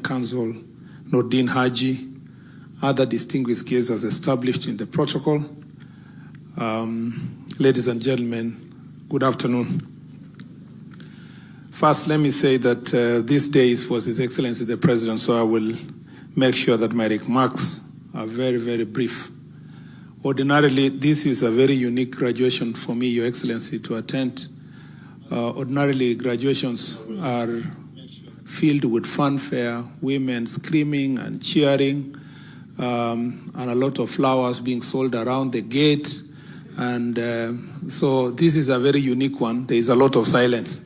Counsel Nordin Haji, other distinguished guests as established in the protocol. Ladies and gentlemen, good afternoon. First, let me say that this day is for His Excellency the President, so I will make sure that my remarks are very, very brief. Ordinarily, this is a very unique graduation for me, Your Excellency, to attend. Ordinarily, graduations are filled with fanfare, women screaming and cheering, and a lot of flowers being sold around the gate. And so this is a very unique one. There is a lot of silence.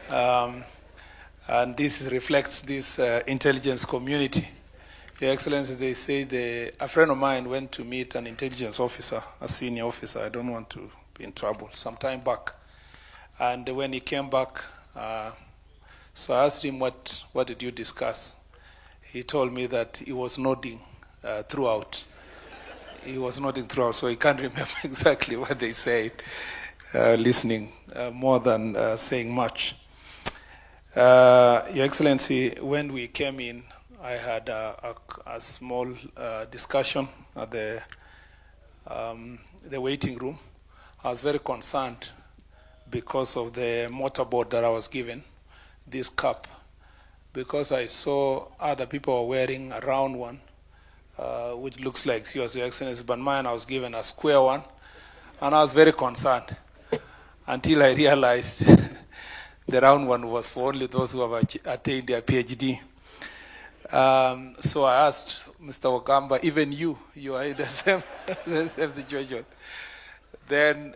And this reflects this intelligence community. Your Excellency, they say a friend of mine went to meet an intelligence officer, a senior officer. I don't want to be in trouble, some time back. And when he came back, so I asked him, what did you discuss? He told me that he was nodding throughout. He was nodding throughout, so he can't remember exactly what they said, listening more than saying much. Your Excellency, when we came in, I had a small discussion at the waiting room. I was very concerned because of the motorboard that I was given, this cap, because I saw other people were wearing a round one, which looks like yours, Your Excellency, but mine I was given a square one, and I was very concerned until I realized the round one was for only those who have attained their PhD. So I asked Mr. Wakamba, even you are in the same situation. Then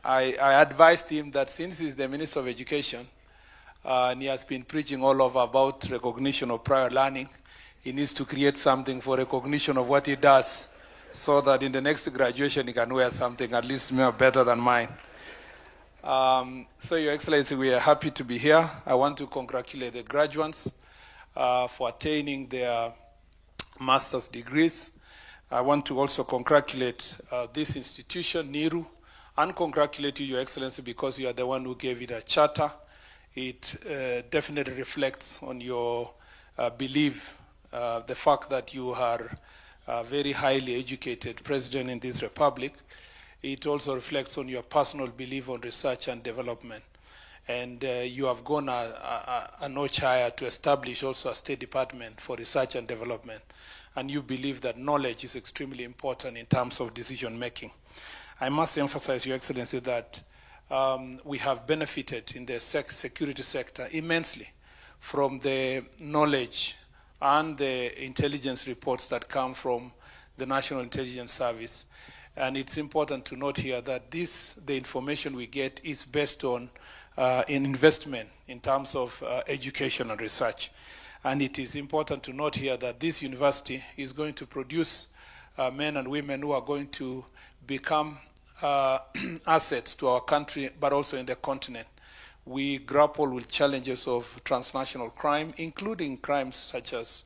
I advised him that since he's the Minister of Education, and he has been preaching all over about recognition of prior learning, he needs to create something for recognition of what he does, so that in the next graduation he can wear something at least better than mine. So, Your Excellency, we are happy to be here. I want to congratulate the graduates for attaining their master's degrees. I want to also congratulate this institution, Niru, and congratulate you, Your Excellency, because you are the one who gave it a charter. It definitely reflects on your belief, the fact that you are a very highly educated president in this republic. It also reflects on your personal belief on research and development. And you have gone a notch higher to establish also a State Department for Research and Development. And you believe that knowledge is extremely important in terms of decision making. I must emphasize, Your Excellency, that we have benefited in the security sector immensely from the knowledge and the intelligence reports that come from the National Intelligence Service. And it's important to note here that the information we get is based on in investment in terms of education and research. And it is important to note here that this university is going to produce men and women who are going to become assets to our country, but also in the continent. We grapple with challenges of transnational crime, including crimes such as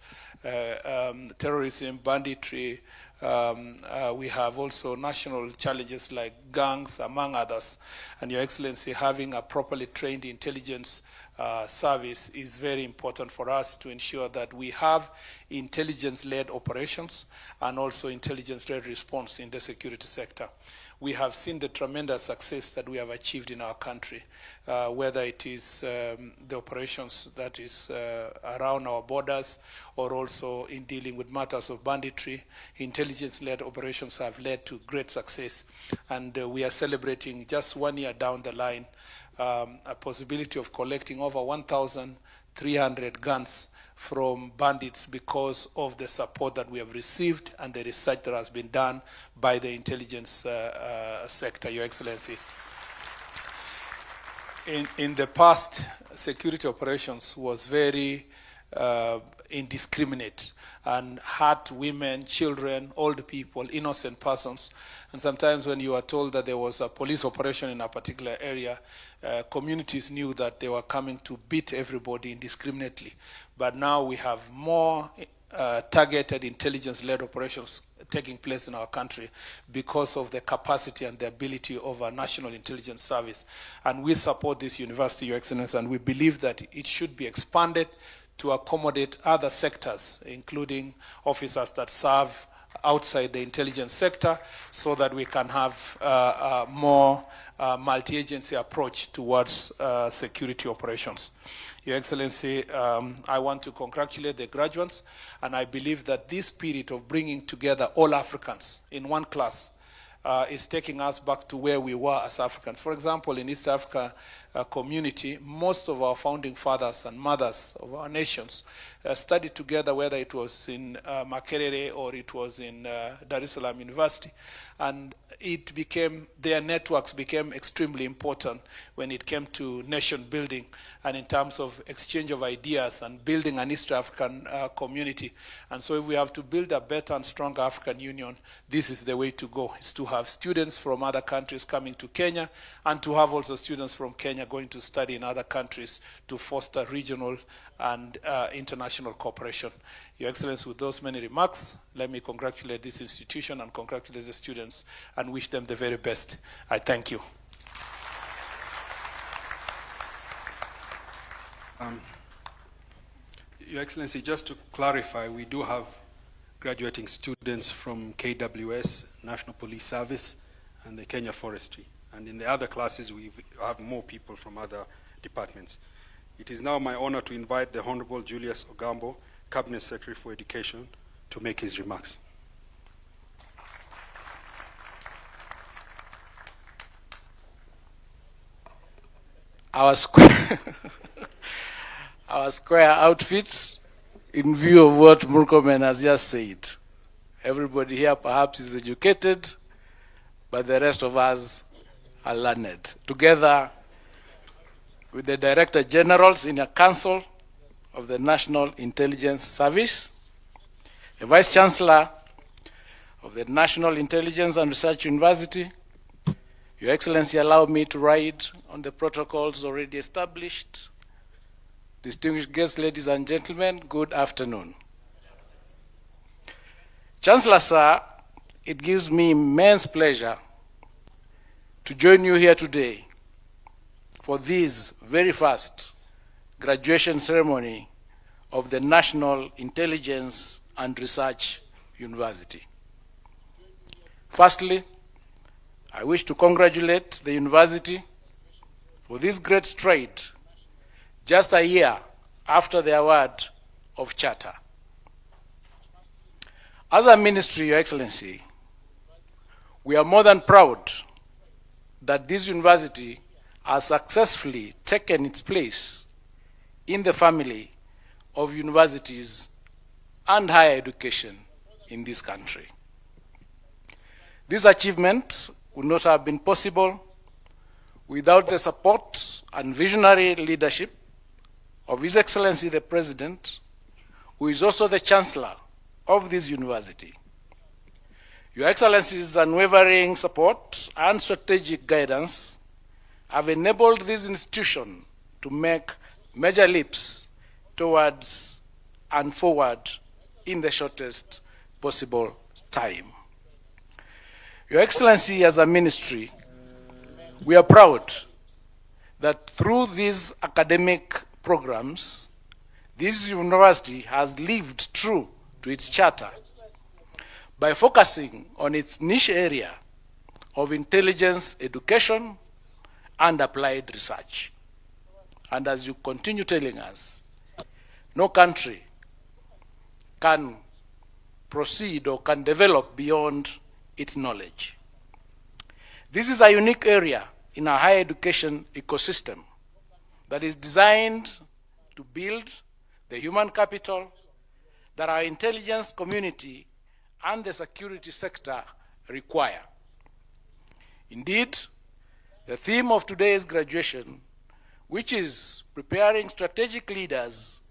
terrorism, banditry. We have also national challenges like gangs, among others. And Your Excellency, having a properly trained intelligence service is very important for us to ensure that we have intelligence-led operations and also intelligence-led response in the security sector. We have seen the tremendous success that we have achieved in our country, whether it is the operations that is around our borders or also in dealing with matters of banditry. Intelligence-led operations have led to great success. And we are celebrating just 1 year down the line a possibility of collecting over 1,300 guns from bandits because of the support that we have received and the research that has been done by the intelligence sector, Your Excellency. In the past, security operations was very indiscriminate and hurt women, children, old people, innocent persons. And sometimes when you are told that there was a police operation in a particular area, communities knew that they were coming to beat everybody indiscriminately. But now we have more targeted intelligence-led operations taking place in our country because of the capacity and the ability of our National Intelligence Service. And we support this university, Your Excellency, and we believe that it should be expanded to accommodate other sectors, including officers that serve outside the intelligence sector, so that we can have a more multi-agency approach towards security operations. Your Excellency, I want to congratulate the graduates, and I believe that this spirit of bringing together all Africans in one class is taking us back to where we were as Africans. For example, in East Africa community, most of our founding fathers and mothers of our nations studied together, whether it was in Makerere or it was in Dar es Salaam University. And their networks became extremely important when it came to nation building and in terms of exchange of ideas and building an East African community. And so if we have to build a better and stronger African Union, this is the way to go, is to have students from other countries coming to Kenya, and to have also students from Kenya going to study in other countries to foster regional and international cooperation. Your Excellency, with those many remarks, let me congratulate this institution and congratulate the students and wish them the very best. I thank you. Your Excellency, just to clarify, we do have graduating students from KWS, National Police Service, and the Kenya Forestry. And in the other classes, we have more people from other departments. It is now my honor to invite the Honorable Julius Ogambo, Cabinet Secretary for Education, to make his remarks. Our square outfit, in view of what Murkomen has just said. Everybody here perhaps is educated, but the rest of us are learned. Together with the Director General, Senior Council of the National Intelligence Service, the Vice Chancellor of the National Intelligence and Research University, Your Excellency, allow me to ride on the protocols already established. Distinguished guests, ladies and gentlemen, good afternoon. Chancellor, sir, it gives me immense pleasure to join you here today for this very first graduation ceremony of the National Intelligence and Research University. Firstly, I wish to congratulate the university for this great stride just a year after the award of charter. As a ministry, Your Excellency, we are more than proud that this university has successfully taken its place in the family of universities and higher education in this country. This achievement would not have been possible without the support and visionary leadership of His Excellency the President, who is also the Chancellor of this university. Your Excellency's unwavering support and strategic guidance have enabled this institution to make major leaps towards and forward in the shortest possible time. Your Excellency, as a ministry, we are proud that through these academic programs, this university has lived true to its charter by focusing on its niche area of intelligence education and applied research. And as you continue telling us, no country can proceed or can develop beyond its knowledge. This is a unique area in our higher education ecosystem that is designed to build the human capital that our intelligence community and the security sector require. Indeed, the theme of today's graduation, which is preparing strategic leaders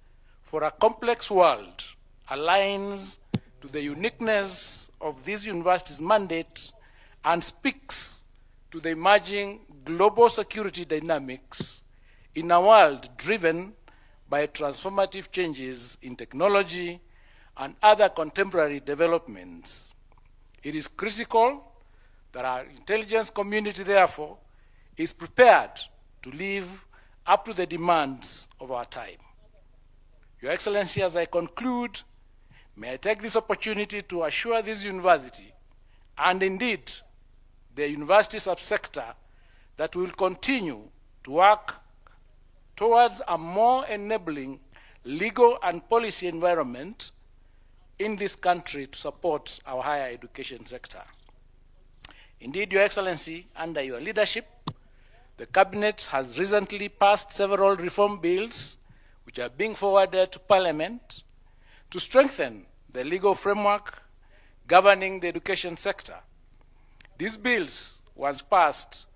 for a complex world, aligns to the uniqueness of this university's mandate and speaks to the emerging global security dynamics in a world driven by transformative changes in technology and other contemporary developments. It is critical that our intelligence community, therefore, is prepared to live up to the demands of our time. Your Excellency, as I conclude, may I take this opportunity to assure this university, and indeed the university subsector, that we will continue to work towards a more enabling legal and policy environment in this country to support our higher education sector. Indeed, Your Excellency, under your leadership, the Cabinet has recently passed several reform bills which are being forwarded to Parliament to strengthen the legal framework governing the education sector. These bills, once passed,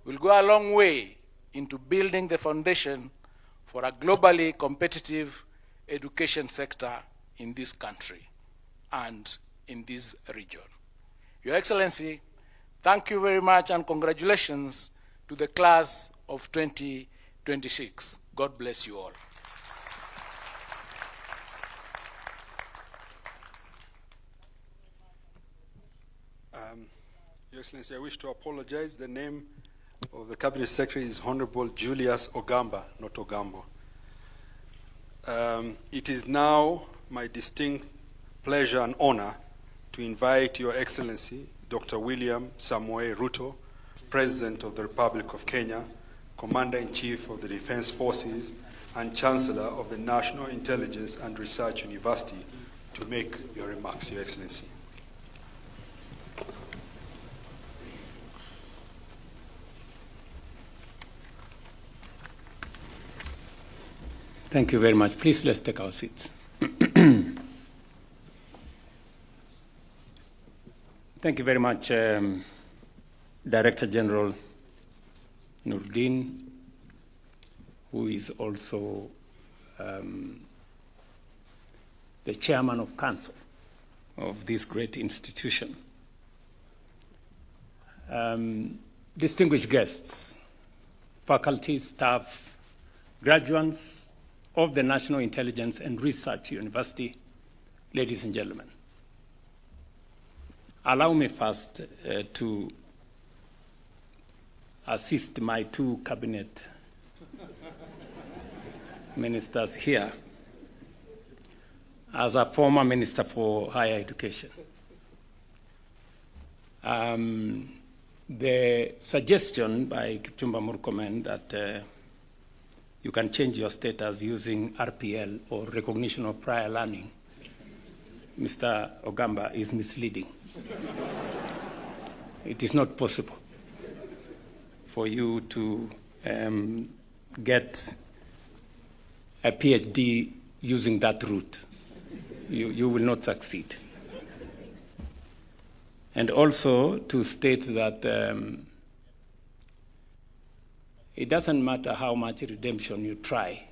will go a long way into building the foundation for a globally competitive education sector in this country and in this region. Your Excellency, thank you very much and congratulations to the class of 2026. God bless you all. Your Excellency, I wish to apologize. The name of the Cabinet Secretary is Honorable Julius Ogamba, not Ogambo. It is now my distinct pleasure and honor to invite Your Excellency, Dr. William Samoei Ruto, President of the Republic of Kenya, Commander-in-Chief of the Defense Forces, and Chancellor of the National Intelligence and Research University, to make your remarks, Your Excellency. Thank you very much. Please, let's take our seats. Thank you very much, Director General Nurdin, who is also the Chairman of Council of this great institution. Distinguished guests, faculty, staff, graduates of the National Intelligence and Research University, ladies and gentlemen. Allow me first to assist my two cabinet ministers here as a former Minister for Higher Education. The suggestion by Kipchumba Murkomen that you can change your status using RPL or recognition of prior learning, Mr. Ogamba, is misleading. It is not possible for you to get a PhD using that route. You will not succeed. And also to state that it doesn't matter how much redemption you try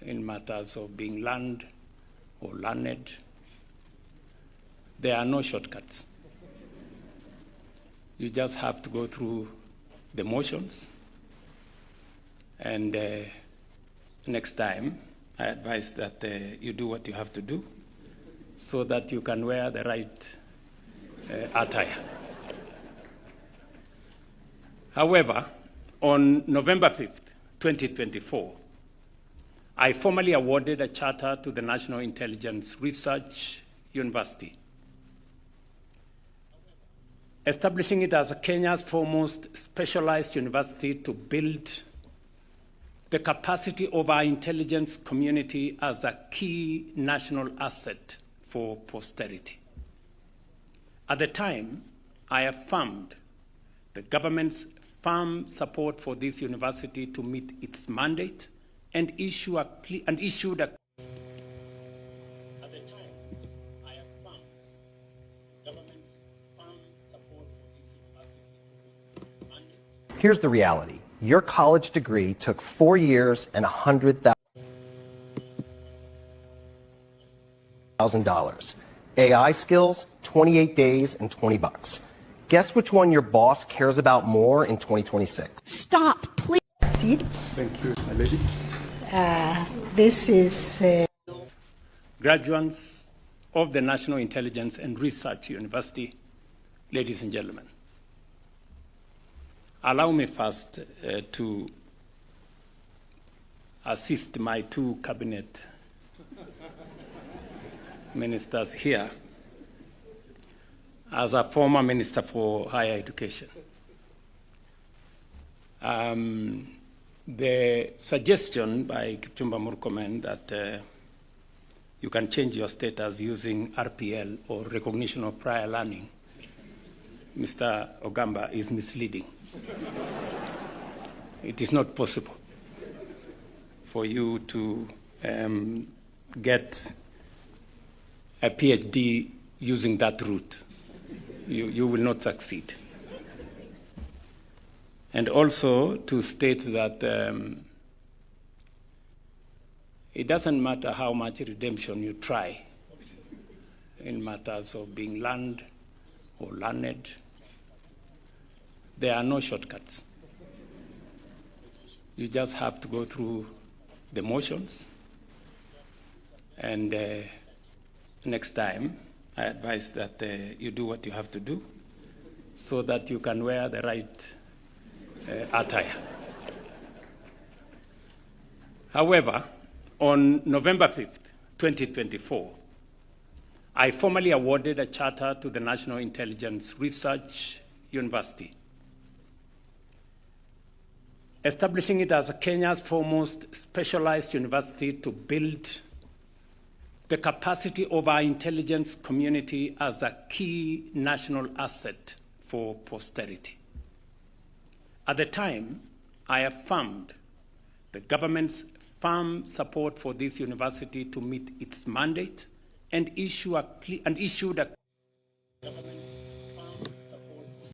in matters of being learned or learned. There are no shortcuts. You just have to go through the motions. And next time, I advise that you do what you have to do so that you can wear the right attire. However, on November 5th, 2024, I formally awarded a charter to the National Intelligence Research University, establishing it as Kenya's foremost specialized university to build the capacity of our intelligence community as a key national asset for posterity. At the time, I affirmed the government's firm support for this university to meet its mandate and issued a At the time, I affirmed the government's firm support for this university to meet its mandate. Here's the reality. Your college degree took 4 years and $100,000. AI skills, 28 days and $20. Guess which one your boss cares about more in 2026? Stop, please. Seat. Thank you, my lady. This is... Graduates of the National Intelligence and Research University, ladies and gentlemen. Allow me first to assist my two cabinet ministers here as a former Minister for Higher Education. The suggestion by Kipchumba Murkomen that you can change your status using RPL or recognition of prior learning, Mr. Ogamba, is misleading. It is not possible for you to get a PhD using that route. You will not succeed. And also to state that it doesn't matter how much redemption you try in matters of being learned or learned. There are no shortcuts. You just have to go through the motions. And next time, I advise that you do what you have to do so that you can wear the right attire. However, on November 5th, 2024, I formally awarded a charter to the National Intelligence Research University, establishing it as Kenya's foremost specialized university to build the capacity of our intelligence community as a key national asset for posterity. At the time, I affirmed the government's firm support for this university to meet its mandate and issued a